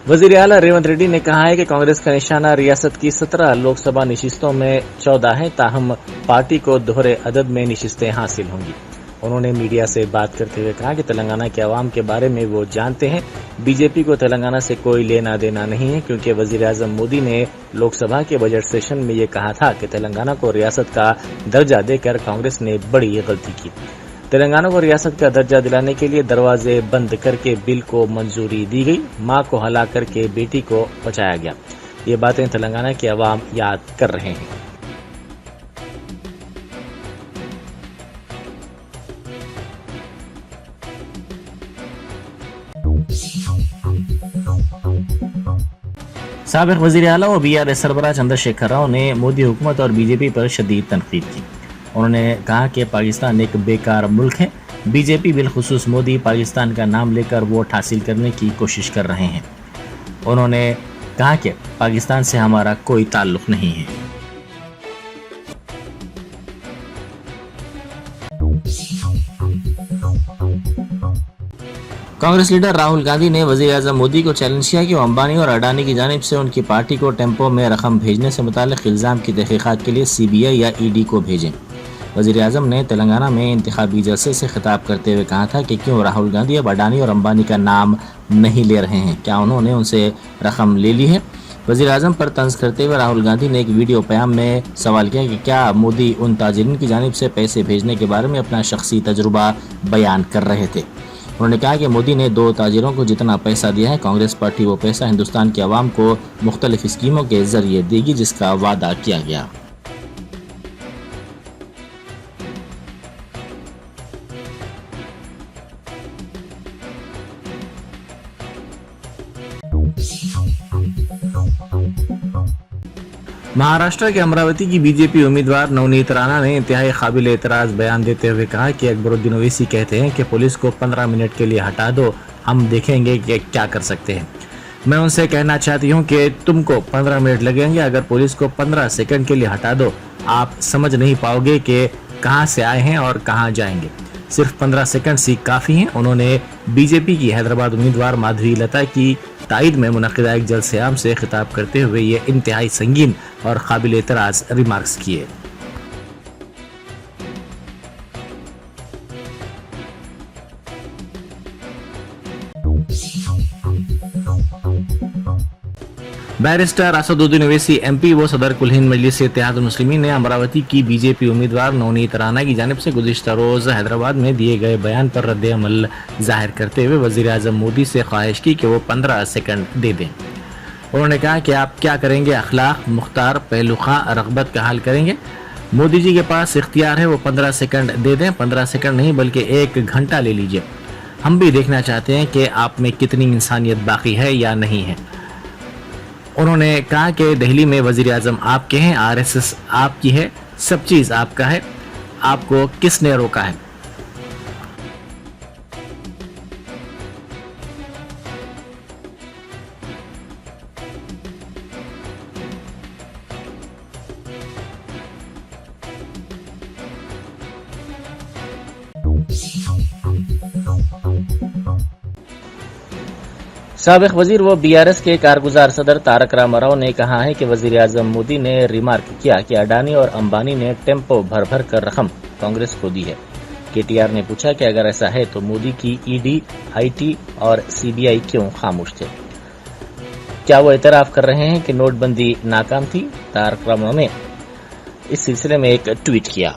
वजीर आला रेवंत रेड्डी ने कहा है कि कांग्रेस का निशाना रियासत की 17 लोकसभा नशिस्तों में 14 है, ताहम पार्टी को दोहरे अदद में नशिस्तें हासिल होंगी। उन्होंने मीडिया से बात करते हुए कहा कि तेलंगाना के अवाम के बारे में वो जानते हैं। बीजेपी को तेलंगाना से कोई लेना देना नहीं है, क्योंकि वजीर आजम मोदी ने लोकसभा के बजट सेशन में ये कहा था कि तेलंगाना को रियासत का दर्जा देकर कांग्रेस ने बड़ी गलती की। तेलंगाना को रियासत का दर्जा दिलाने के लिए दरवाजे बंद करके बिल को मंजूरी दी गई, मां को हला करके बेटी को बचाया गया। ये बातें तेलंगाना के अवाम याद कर रहे हैं। साबिक वजीर आला और बीआरएस सरबराह चंद्रशेखर राव ने मोदी हुकूमत और बीजेपी पर शदीद तनकीद की। उन्होंने कहा कि पाकिस्तान एक बेकार मुल्क है। बीजेपी बिलखुसूस मोदी पाकिस्तान का नाम लेकर वोट हासिल करने की कोशिश कर रहे हैं। उन्होंने कहा कि पाकिस्तान से हमारा कोई ताल्लुक नहीं है। कांग्रेस लीडर राहुल गांधी ने वजीर आजम मोदी को चैलेंज किया कि वो अंबानी और अडानी की जानिब से उनकी पार्टी को टेम्पो में रकम भेजने से मुताल्लिक इल्जाम की तहकीकात के लिए सीबीआई या ईडी को भेजें। वजीर आजम ने तेलंगाना में इंतखाबी जलसे से खिताब करते हुए कहा था कि क्यों राहुल गांधी अब अडानी और अंबानी का नाम नहीं ले रहे हैं, क्या उन्होंने उनसे रकम ले ली है। वजीर आजम पर तंज करते हुए राहुल गांधी ने एक वीडियो बयान में सवाल किया कि क्या मोदी उन ताजिरीन की जानिब से पैसे भेजने के बारे में अपना शख्सी तजुर्बा बयान कर रहे थे। उन्होंने कहा कि मोदी ने 2 ताजिरों को जितना पैसा दिया है, कांग्रेस पार्टी वो पैसा हिंदुस्तान के अवाम को मुख्तलिफ स्कीमों के जरिए देगी, जिसका वादा किया गया। महाराष्ट्र के अमरावती की बीजेपी उम्मीदवार नवनीत राणा ने इंतहाई काबिल एतराज बयान देते हुए कहा कि अकबरुद्दीन ओवैसी कहते हैं कि पुलिस को 15 मिनट के लिए हटा दो, हम देखेंगे कि क्या कर सकते हैं। मैं उनसे कहना चाहती हूं कि तुमको 15 मिनट लगेंगे, अगर पुलिस को 15 सेकंड के लिए हटा दो, आप समझ नहीं पाओगे कि कहां से आए हैं और कहां जाएंगे। सिर्फ 15 सेकंड ही काफ़ी हैं। उन्होंने बीजेपी की हैदराबाद उम्मीदवार माधवी लता की ताईद में मुनक़िदा एक जलसे आम से खिताब करते हुए ये इंतहाई संगीन और काबिल एतराज़ रिमार्क्स किए। बैरिस्टर असदुद्दीन ओवैसी एमपी व सदर कुल हिंद मजलिस इत्तेहाद मुस्लिमीन ने अमरावती की बीजेपी उम्मीदवार नवनीत राणा की जानिब से गुज़िश्ता रोज़ हैदराबाद में दिए गए बयान पर रद्द अमल जाहिर करते हुए वज़ीर आज़म मोदी से ख्वाहिश की कि वो 15 सेकंड दे दें। उन्होंने कहा कि आप क्या करेंगे, अखलाक, मुख्तार, पहलुखा, रग़बत का हाल करेंगे। मोदी जी के पास इख्तियार है, वो 15 सेकंड दे दें। 15 सेकंड नहीं बल्कि 1 घंटा ले लीजिए। हम भी देखना चाहते हैं कि आप में कितनी इंसानियत बाकी है या नहीं है। उन्होंने कहा कि दिल्ली में वजीर आजम आपके हैं, आरएसएस आपकी है, सब चीज़ आपका है, आपको किसने रोका है। साबिक वजीर व बीआरएस के कारगुजार सदर तारक रामाराव ने कहा है कि वजीर आजम मोदी ने रिमार्क किया कि अडानी और अंबानी ने टेम्पो भर भर कर रकम कांग्रेस को दी है। केटीआर ने पूछा कि अगर ऐसा है तो मोदी की ईडी, आईटी और सीबीआई क्यों खामोश थे, क्या वो एतराफ कर रहे हैं कि नोटबंदी नाकाम थी। तारक रामाराव ने इस सिलसिले में एक ट्वीट किया।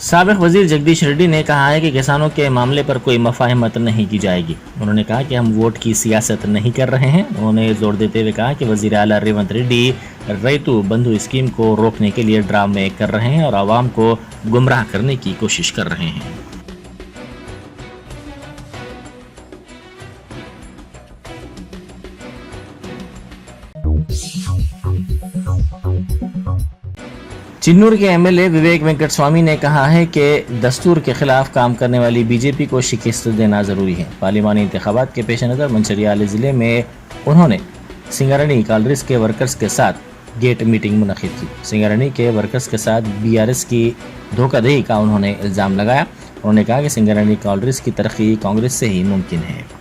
साबिक वजीर जगदीश रेड्डी ने कहा है कि किसानों के मामले पर कोई मफाहमत नहीं की जाएगी। उन्होंने कहा कि हम वोट की सियासत नहीं कर रहे हैं। उन्होंने जोर देते हुए कहा कि वजीर आला रेवंत रेड्डी रैतु बंधु स्कीम को रोकने के लिए ड्रामे कर रहे हैं और आवाम को गुमराह करने की कोशिश कर रहे हैं। चिन्नूर के एमएलए विवेक वेंकट स्वामी ने कहा है कि दस्तूर के खिलाफ काम करने वाली बीजेपी को शिकस्त देना जरूरी है। पार्लिमानी इंतखाबात के पेश नज़र मंचिरियाल जिले में उन्होंने सिंगारणी कांग्रेस के वर्कर्स के साथ गेट मीटिंग मुनक्किद की। सिंगारणी के वर्कर्स के साथ बीआरएस की धोखाधड़ी का उन्होंने इल्ज़ाम लगाया। उन्होंने कहा कि सिंगारणी कांग्रेस की तरक्की कांग्रेस से ही मुमकिन है।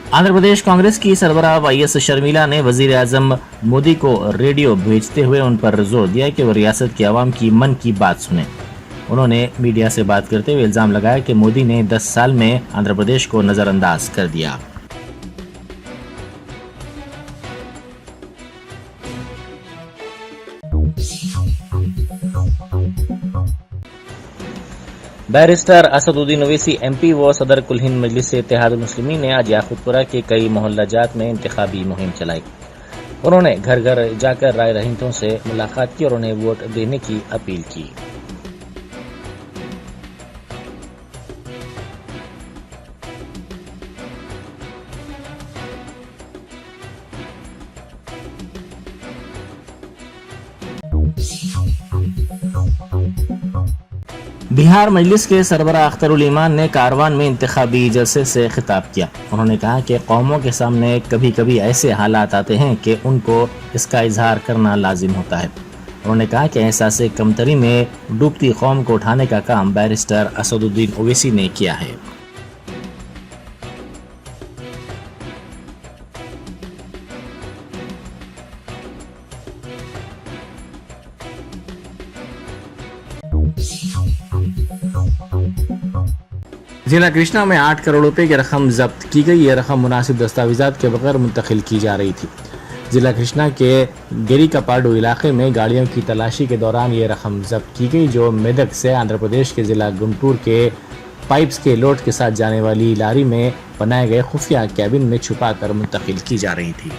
आंध्र प्रदेश कांग्रेस की सरबराह वाईएस शर्मिला ने वजीर आजम मोदी को रेडियो भेजते हुए उन पर जोर दिया कि वो रियासत के अवाम की मन की बात सुने। उन्होंने मीडिया से बात करते हुए इल्जाम लगाया कि मोदी ने 10 साल में आंध्र प्रदेश को नजरअंदाज कर दिया। बैरिस्टर असदुद्दीन ओवैसी एमपी व सदर कुल हिंद मजलिस इत्तेहाद मुस्लिमीन ने आज याकूतपुरा के कई मोहल्ला जात में इंतखाबी मुहिम चलाई। उन्होंने घर घर जाकर राय रहीतों से मुलाकात की और उन्हें वोट देने की अपील की। बिहार मजलिस के सरबराह अख्तरुल ईमान ने कारवान में इंतखाबी जलसे से खिताब किया। उन्होंने कहा कि कौमों के सामने कभी कभी ऐसे हालात आते हैं कि उनको इसका इजहार करना लाजिम होता है। उन्होंने कहा कि एहसास कमतरी में डूबती कौम को उठाने का काम बैरिस्टर असदुद्दीन ओवैसी ने किया है। जिला कृष्णा में 8 करोड़ रुपए की रकम जब्त की गई। यह रकम मुनासिब दस्तावेजात के बगैर मुंतकिल की जा रही थी। जिला कृष्णा के गिरिकापाडू इलाके में गाड़ियों की तलाशी के दौरान ये रकम जब्त की गई, जो मेदक से आंध्र प्रदेश के जिला गुंटूर के पाइप्स के लोड के साथ जाने वाली लारी में बनाए गए खुफिया कैबिन में छुपा कर मुंतकिल की जा रही थी।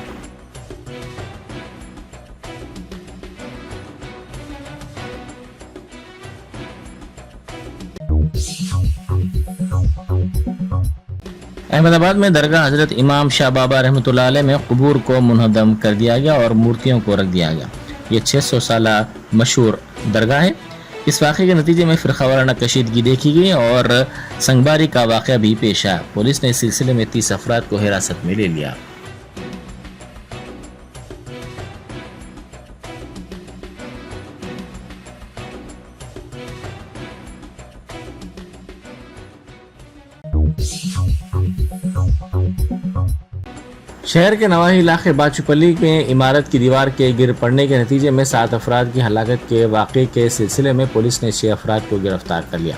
अहमदाबाद में दरगाह हजरत इमाम शाह बाबा रहमतुल्लाह अलैह में कबूर को मुनहदम कर दिया गया और मूर्तियों को रख दिया गया। ये 600 साल मशहूर दरगाह है। इस वाक़े के नतीजे में फ़िरक़ा वाराना कशीदगी देखी गई और संगबारी का वाक़या भी पेश आया। पुलिस ने इस सिलसिले में 30 अफराद को हिरासत में ले लिया। शहर के नवाही इलाके बाचुपल्ली में इमारत की दीवार के गिर पड़ने के नतीजे में 7 अफराद की हलाकत के वाक़े के सिलसिले में पुलिस ने 6 अफराद को गिरफ्तार कर लिया।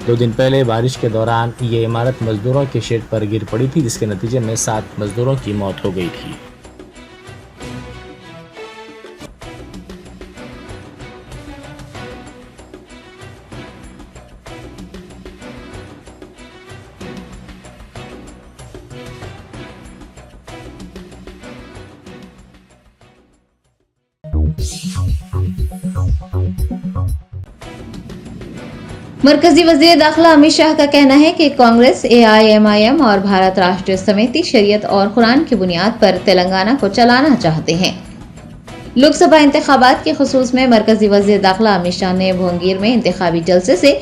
2 दिन पहले बारिश के दौरान ये इमारत मजदूरों के शेड पर गिर पड़ी थी, जिसके नतीजे में 7 मजदूरों की मौत हो गई थी। मरकजी वज़ीर दाखिला अमित शाह का कहना है कि कांग्रेस, AIMIM और भारत राष्ट्रीय समिति शरीयत और कुरान की बुनियाद पर तेलंगाना को चलाना चाहते हैं। लोकसभा इंतखाबात के खुसूस में मरकजी वज़ीर दाखिला अमित शाह ने भोंगीर में इंतखाबी जलसे से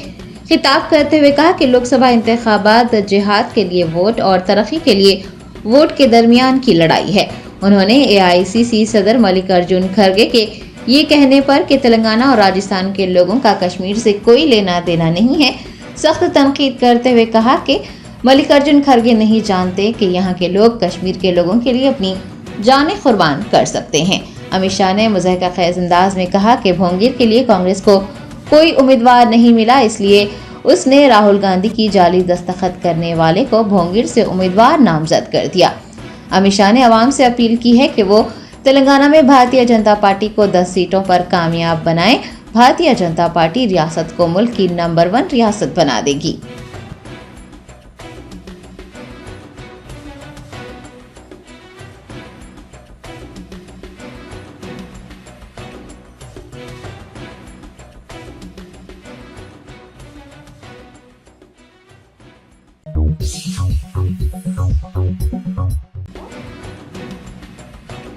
खिताब करते हुए कहा कि लोकसभा इंतखाबात जिहाद के लिए वोट और तरक्की के लिए वोट के दरमियान की लड़ाई है। उन्होंने AICC सदर मल्लिकार्जुन खड़गे के ये कहने पर कि तेलंगाना और राजस्थान के लोगों का कश्मीर से कोई लेना देना नहीं है, सख्त तनकीद करते हुए कहा कि मल्लिकार्जुन खड़गे नहीं जानते कि यहाँ के लोग कश्मीर के लोगों के लिए अपनी जानें कुर्बान कर सकते हैं। अमित शाह ने मुज़हका खेज अंदाज में कहा कि भोंगीर के लिए कांग्रेस को कोई उम्मीदवार नहीं मिला, इसलिए उसने राहुल गांधी की जाली दस्तखत करने वाले को भोंगीर से उम्मीदवार नामजद कर दिया। अमित शाह ने आवाम से अपील की है कि वो तेलंगाना में भारतीय जनता पार्टी को 10 सीटों पर कामयाब बनाएं। भारतीय जनता पार्टी रियासत को मुल्क की नंबर 1 रियासत बना देगी।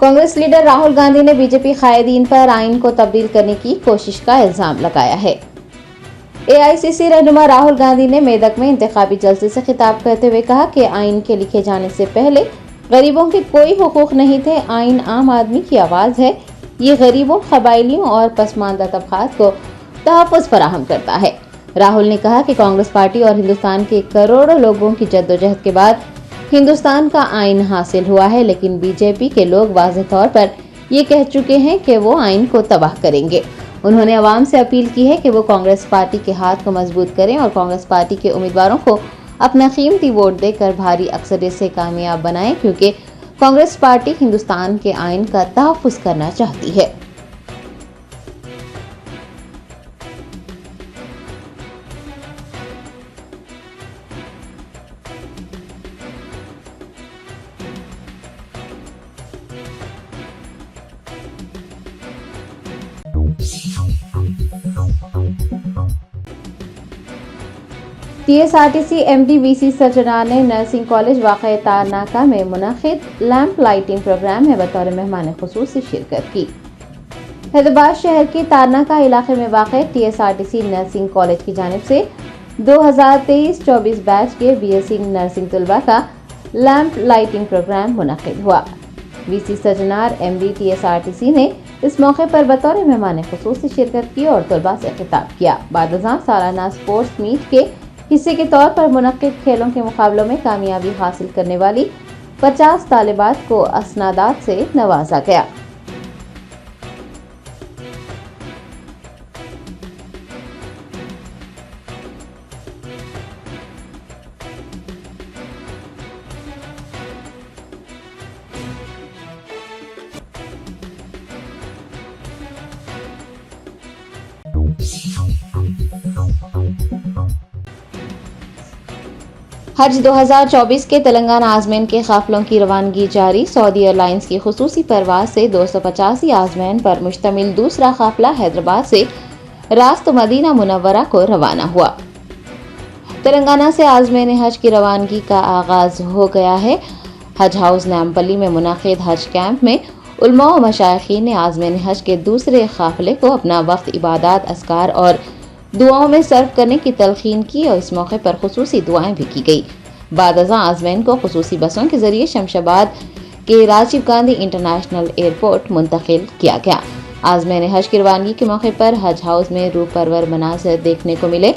कांग्रेस लीडर राहुल गांधी ने बीजेपी कायदीन पर आइन को तब्दील करने की कोशिश का इल्जाम लगाया है। एआईसीसी रहनुमा राहुल गांधी ने मेदक में इंतखाबी जलसे से खिताब करते हुए कहा कि आइन के लिखे जाने से पहले गरीबों के कोई हुकूक नहीं थे। आइन आम आदमी की आवाज है। ये गरीबों, कबायलियों और पसमानदा तबकात को तहफ़्फ़ुज़ फराहम करता है। राहुल ने कहा कि कांग्रेस पार्टी और हिंदुस्तान के करोड़ों लोगों की जद्दोजहद के बाद हिंदुस्तान का आइन हासिल हुआ है, लेकिन बीजेपी के लोग वाज़ेह तौर पर ये कह चुके हैं कि वो आइन को तबाह करेंगे। उन्होंने अवाम से अपील की है कि वो कांग्रेस पार्टी के हाथ को मजबूत करें और कांग्रेस पार्टी के उम्मीदवारों को अपना कीमती वोट देकर भारी अक्सरियत से कामयाब बनाएं, क्योंकि कांग्रेस पार्टी हिंदुस्तान के आइन का तहफ़्फ़ुज़ करना चाहती है। टीएसआरटीसी एमडी वीसी सजना ने नर्सिंग कॉलेज वाक़ई तारनाका में मुनक़िद लैंप लाइटिंग प्रोग्राम में बतौर मेहमान खुसूसी शिरकत की। हैदराबाद शहर के तारनाका इलाके में वाक़ई टीएसआरटीसी नर्सिंग कॉलेज की जानिब से 2023-24 बैच के बीएससी नर्सिंग तलबा का लैंप लाइटिंग प्रोग्राम मुनक़िद हुआ। वीसी सजनार एमडी टीएसआरटीसी ने इस मौके पर बतौर मेहमान खुसूसी शिरकत की और तलबा से खिताब किया। बादशाह सालाना स्पोर्ट्स मीट के हिस्से के तौर पर मुनक़्क़िद खेलों के मुकाबलों में कामयाबी हासिल करने वाली 50 तालिबात को असनादात से नवाजा गया। हज 2024 के तेलंगाना आज़मैन के काफिलों की रवानगी जारी। सऊदी एयरलाइंस की खुसूसी परवाज से 285 आज़मैन पर मुश्तमिल दूसरा काफिला हैदराबाद से रास्त मदीना मुनव्वरा को रवाना हुआ। तेलंगाना से आज़मैन हज की रवानगी का आगाज हो गया है। हज हाउस नामपल्ली में मुनक़िद हज कैंप में उलमा व मशाइखीन ने आज़मैन हज के दूसरे काफिले को अपना वक्त इबादत, अस्कार और दुआओं में सर्व करने की तलकीन की और इस मौके पर खुसूसी दुआएं भी की गई। बाद अज़ां आज़मैन को खुसूसी बसों के जरिए शमशाबाद के राजीव गांधी इंटरनेशनल एयरपोर्ट मुंतकिल किया गया। आज़मैन हज की रवानगी के मौके पर हज हाउस में रूह परवर मनाज़र देखने को मिले।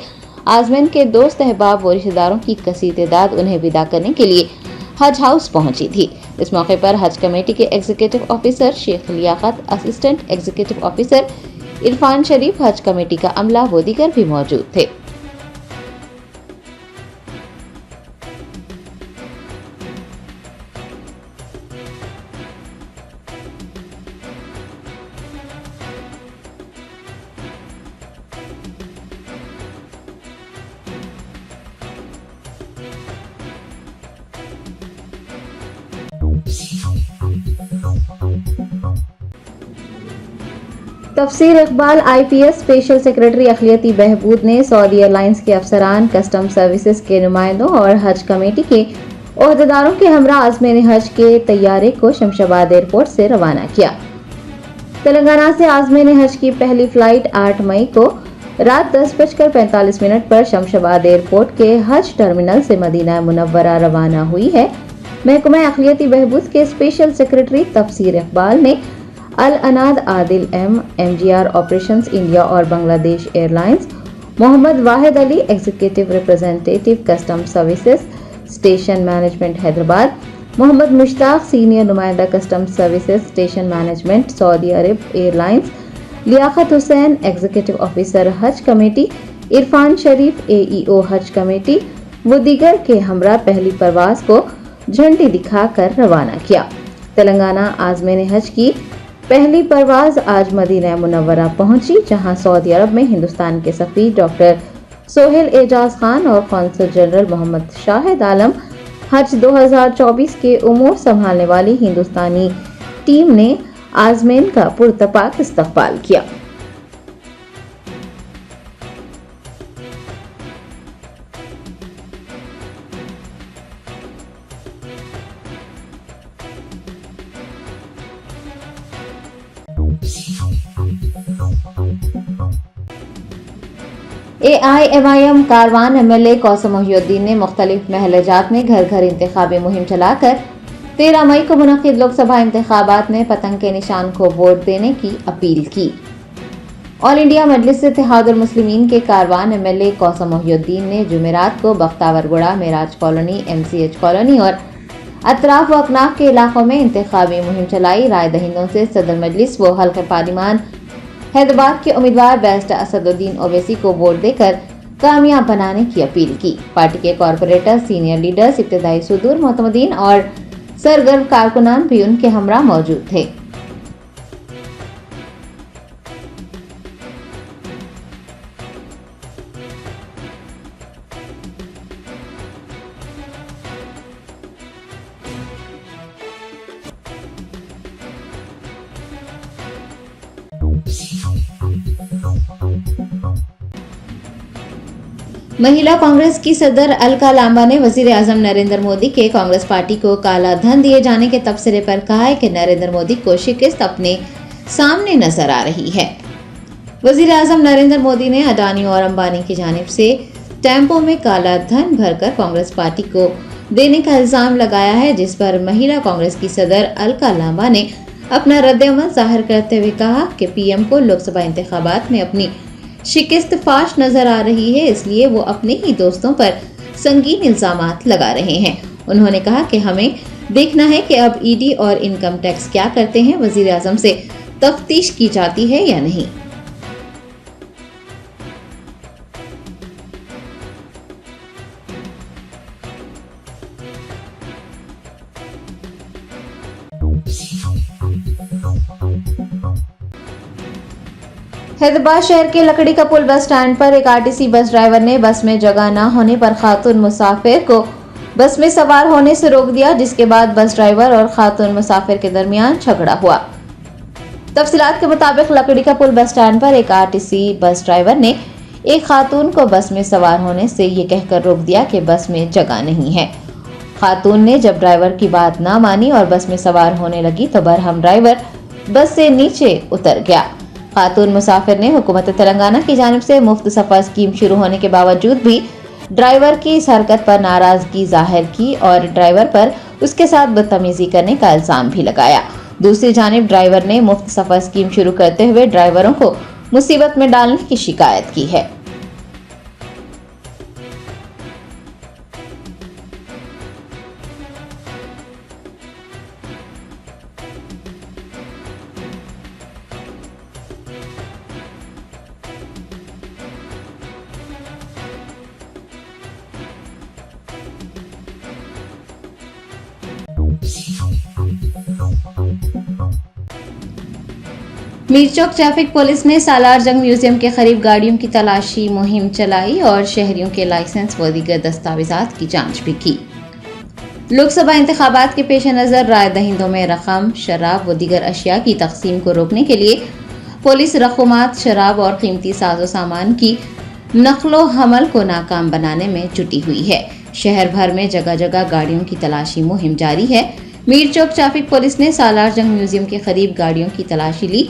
आज़मैन के दोस्त, अहबाब व रिश्तेदारों की कसीर तादाद उन्हें विदा करने के लिए हज हाउस पहुंची थी। इस मौके पर हज कमेटी के executive officer Sheikh Liaquat, assistant executive officer Irfan Sharif, Haj committee का अमला व दीगर भी मौजूद थे। तफसीर इकबाल आईपीएस स्पेशल सेक्रेटरी अखिलियती बहबूद ने सऊदी एयरलाइंस के अफसरान, कस्टम सर्विसेज के नुमाइंदों और हज कमेटी के ओहदेदारों के हमरा आज़मैन हज के तैयारे को शमशाबाद एयरपोर्ट से रवाना किया। तेलंगाना से आज़मैन हज की पहली फ्लाइट 8 मई को रात 10:45 पर शमशाबाद एयरपोर्ट के हज टर्मिनल से मदीना मुनव्वरा रवाना हुई है। महकमा अखिलियती बहबूद के स्पेशल सेक्रेटरी तफसीर इकबाल ने Al Anad Adil MGR operations India और Bangladesh airlines, Mohammad Wahid Ali executive representative custom services station management Hyderabad, Mohammad Mushtaq senior नुमाइंदा custom services station management Saudi Arab airlines, Liaquat Hussain executive officer Haj committee, Irfan Sharif AEO Haj committee व दीगर के हमरा पहली परवाज को झंडी दिखाकर रवाना किया। तेलंगाना आज़मैन हज की पहली परवाज आज मदीना मुनव्वरा पहुंची, जहां सऊदी अरब में हिंदुस्तान के सफीर डॉक्टर सोहेल एजाज खान और कौंसल जनरल मोहम्मद शाहिद आलम, हज 2024 के उमूर संभालने वाली हिंदुस्तानी टीम ने आज़मैन का पुरतपाक इस्तकबाल किया। AIMIM कारवान MLA कौसम मोहिउद्दीन ने मुख्तलिफ महलजात में घर घर इंतखाबी मुहिम चलाकर 13 मई को मुनक्किद लोकसभा इंतखाबात में पतंग के निशान को वोट देने की अपील की। ऑल इंडिया मजलिस इत्तेहादुल मुस्लिमीन के कारवान MLA कौसम मोहिउद्दीन ने जुमेरात को बख्तावरगुड़ा, मेराज कॉलोनी, MCH कॉलोनी और अतराफ व अकनाफ के इलाकों में इंतखाबी मुहिम चलाई। राय दहिंदों से सदर मजलिस व हल्के पार्लिमान हैदराबाद के उम्मीदवार बैरिस्टर असदुद्दीन ओवैसी को वोट देकर कामयाब बनाने की अपील की। पार्टी के कॉरपोरेटर, सीनियर लीडर्स, इब्तिदाई सुदूर मोतमदीन और सरगर्म कारकुनान भी उनके हमरा मौजूद थे। महिला कांग्रेस की सदर अलका लांबा ने वजीर आजम नरेंद्र मोदी के कांग्रेस पार्टी को काला धन दिए जाने के तबसरे पर कहा है कि नरेंद्र मोदी को शिकस्त अपने सामने नजर आ रही है। वजीर आजम नरेंद्र मोदी ने अडानी और अंबानी की जानिब से टेम्पो में काला धन भरकर कांग्रेस पार्टी को देने का इल्जाम लगाया है, जिस पर महिला कांग्रेस की सदर अलका लांबा ने अपना रद्द-ए-अमल जाहिर करते हुए कहा कि पीएम को लोकसभा इंतखाबात में अपनी शिकस्त फाश नजर आ रही है, इसलिए वो अपने ही दोस्तों पर संगीन इल्जामात लगा रहे हैं। उन्होंने कहा कि हमें देखना है कि अब ईडी और इनकम टैक्स क्या करते हैं, वजीर आजम से तफ्तीश की जाती है या नहीं। हैदराबाद शहर के लकड़ी का पुल बस स्टैंड पर एक आरटीसी बस ड्राइवर ने बस में जगह न होने पर खातून मुसाफिर को बस में सवार होने से रोक दिया, जिसके बाद बस ड्राइवर और खातून मुसाफिर के दरमियान झगड़ा हुआ। तफसीलात के मुताबिक लकड़ी का पुल बस स्टैंड पर एक आरटीसी बस ड्राइवर ने एक खातून को बस में सवार होने से ये कहकर रोक दिया कि बस में जगह नहीं है। खातून ने जब ड्राइवर की बात ना मानी और बस में सवार होने लगी तो बरहम ड्राइवर बस से नीचे उतर गया। खातून मुसाफिर ने हुकूमत तेलंगाना की जानिब से मुफ्त सफर स्कीम शुरू होने के बावजूद भी ड्राइवर की इस हरकत पर नाराजगी जाहिर की और ड्राइवर पर उसके साथ बदतमीजी करने का इल्जाम भी लगाया। दूसरी जानिब ड्राइवर ने मुफ्त सफर स्कीम शुरू करते हुए ड्राइवरों को मुसीबत में डालने की शिकायत की है। मीरचौक ट्रैफिक पुलिस ने सालार जंग म्यूजियम के करीब गाड़ियों की तलाशी मुहिम चलाई और शहरियों के लाइसेंस व दीगर दस्तावेजात की जांच भी की। लोकसभा इंतखाबात के पेश नज़र राय दहिंदों में रकम, शराब व दीगर अशिया की तकसीम को रोकने के लिए पुलिस रकूमात, शराब और कीमती साजो सामान की नकलो हमल को नाकाम बनाने में जुटी हुई है। शहर भर में जगह जगह गाड़ियों की तलाशी मुहिम जारी है। मीरचौक ट्रैफिक पुलिस ने सालार जंग म्यूजियम के करीब गाड़ियों की तलाशी ली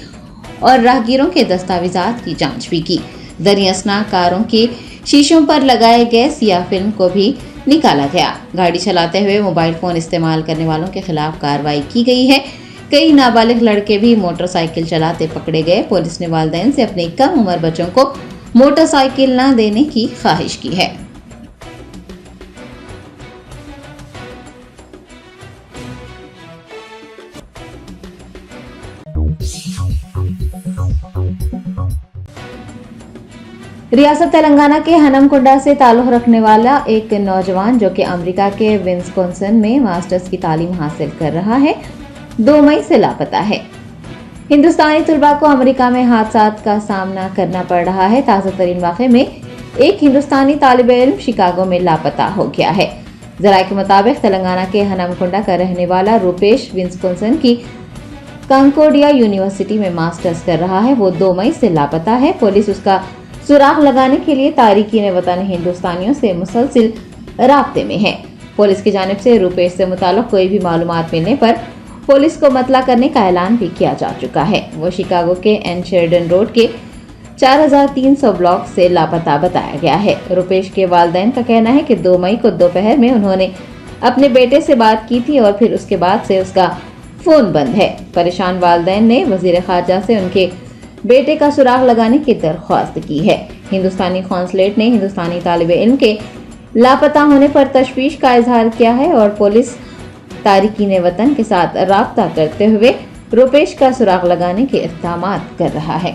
और राहगीरों के दस्तावेजात की जांच भी की। दरियासना कारों के शीशों पर लगाए गए सियाह फिल्म को भी निकाला गया। गाड़ी चलाते हुए मोबाइल फोन इस्तेमाल करने वालों के खिलाफ कार्रवाई की गई है। कई नाबालिग लड़के भी मोटरसाइकिल चलाते पकड़े गए। पुलिस ने वालिदैन से अपने कम उम्र बच्चों को मोटरसाइकिल न देने की ख्वाहिश की है। रियासत तेलंगाना के हनमकुंडा से ताल्लुक रखने वाला एक नौजवान जो कि अमेरिका के विस्कॉन्सिन में मास्टर्स की तालीम हासिल कर रहा है, 2 मई से लापता है। हिंदुस्तानी तलबा को अमेरिका में हादसात का सामना करना पड़ रहा है। ताज़ा तरीन वाक़े में एक हिंदुस्तानी तालिब इल्म शिकागो में लापता हो गया है। ज़राए के मुताबिक तेलंगाना के हनमकुंडा का रहने वाला रूपेश विस्कॉन्सिन की कंकोडिया यूनिवर्सिटी में मास्टर्स कर रहा है। वो 2 मई से लापता है। पुलिस उसका सुराग लगाने के लिए तारिकीन वतन हिंदुस्तानियों से मुसलसिल राब्ते में है। पुलिस की जानिब से रूपेश से मुताल्लिक कोई भी मालूमात मिलने पर पुलिस को मतला करने का ऐलान भी किया जा चुका है। वो शिकागो के एन शेरडन रोड के 4300 ब्लॉक से लापता बताया गया है। रुपेश के वालिदैन का कहना है कि 2 मई को दोपहर में उन्होंने अपने बेटे से बात की थी और फिर उसके बाद से उसका फोन बंद है। परेशान वालिदैन ने वजीर खारजा से उनके बेटे का सुराग लगाने की दरख्वास्त की है। हिंदुस्तानी कॉन्सुलेट ने हिंदुस्तानी तालिब इल्म के लापता होने पर तशवीश का इजहार किया है और पुलिस तारिकीन वतन के साथ राब्ता करते हुए रुपेश का सुराग लगाने के इक़दामात कर रहा है।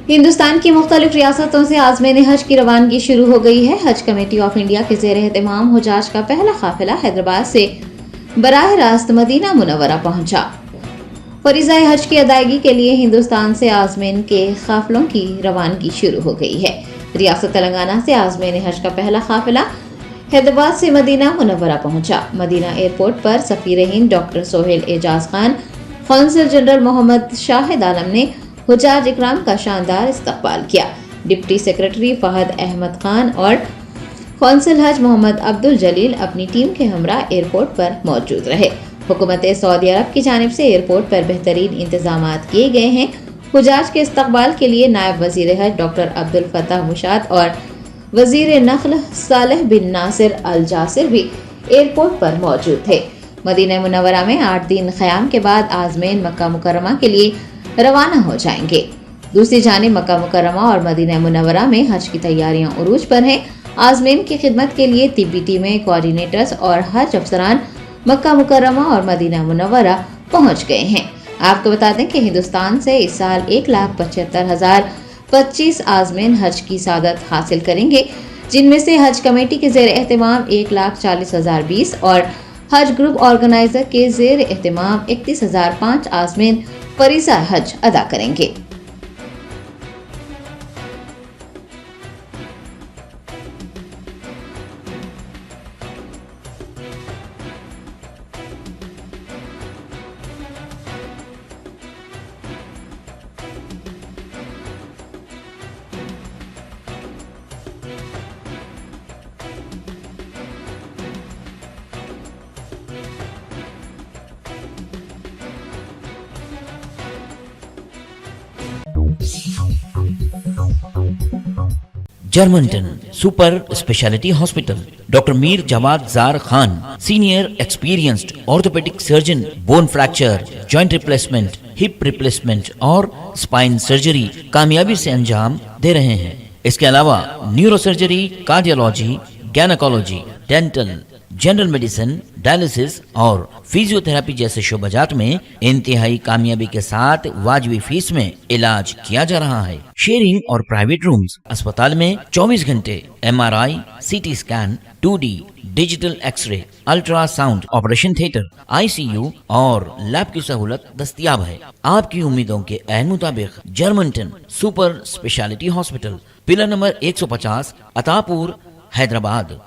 हिंदुस्तान की मुख्तलिफ रियासतों से आज़मीन हज की रवानगी शुरू हो गई है। हज कमेटी ऑफ इंडिया के ज़ेर एहतमाम हुजाज का पहला काफिला हैदराबाद से बराह रास्त मदीना मुनव्वरा पहुंचा। फरीज़ा हज की अदायगी के लिए हिंदुस्तान से आज़मीन के काफिलों की रवानगी शुरू हो गई है। रियासत तेलंगाना से आज़मीन हज का पहला काफिला हैदराबाद से मदीना मुनव्वरा पहुंचा। मदीना एयरपोर्ट पर सफीर Hind doctor Sohail Ejaz Khan, consul general Mohammad Shahid Alam ने हुजाज इकराम का शानदार इस्तकबाल किया। डिप्टी सेक्रेटरी फहद अहमद खान और कौंसल हज मोहम्मद अब्दुल जलील अपनी टीम के हमरा एयरपोर्ट पर मौजूद रहे। हुकूमत सऊदी अरब की जानिब से एयरपोर्ट पर बेहतरीन इंतजामात किए गए हैं। हुजाज के इस्तकबाल के लिए नायब वजीर हज डॉक्टर अब्दुल फताह मुशात और वजीर नख्ल सालेह बिन नासिर अल जासिर भी एयरपोर्ट पर मौजूद थे। मदीना मुनव्वरा में 8 दिन क़याम के बाद आज़मीन मक्का मुकर्रमा के लिए रवाना हो जाएंगे। दूसरी जानिब मक्का मुकर्रमा और मदीना मुनव्वरा में हज की तैयारियां उरूज पर हैं। आज़मीन की खिदमत के लिए तिब्बी टीमें, कोऑर्डिनेटर्स और हज अफसरान मक्का मुकर्रमा और मदीना मुनव्वरा पहुंच गए हैं। आपको बता दें कि हिंदुस्तान से इस साल 1,75,025 आज़मीन हज की सादत हासिल करेंगे, जिनमें से हज कमेटी के ज़ेर एहतमाम 1,40,020 और हज ग्रुप ऑर्गेनाइजर के ज़ेर एहतमाम 31,005 आज़मीन फरीज़ा हज अदा करेंगे। Germanten super speciality hospital, doctor Mir Jawad Jar Khan, senior experienced orthopaedic surgeon, bone fracture, joint replacement, hip replacement और स्पाइन सर्जरी कामयाबी से अंजाम दे रहे हैं। इसके अलावा neuro surgery, cardiology, gynaecology, dental, general medicine, dialysis और फिजियोथेरेपी जैसे शोबाजात में इंतहाई कामयाबी के साथ वाजिबी फीस में इलाज किया जा रहा है। शेयरिंग और प्राइवेट रूम्स, अस्पताल में 24 घंटे MRI, CT scan, 2D digital x-ray, ultrasound, operation theatre, ICU और लैब की सहूलत दस्तयाब है। आपकी उम्मीदों के ऐन मुताबिक Germanten super speciality hospital, pillar number 150, Attapur, Hyderabad.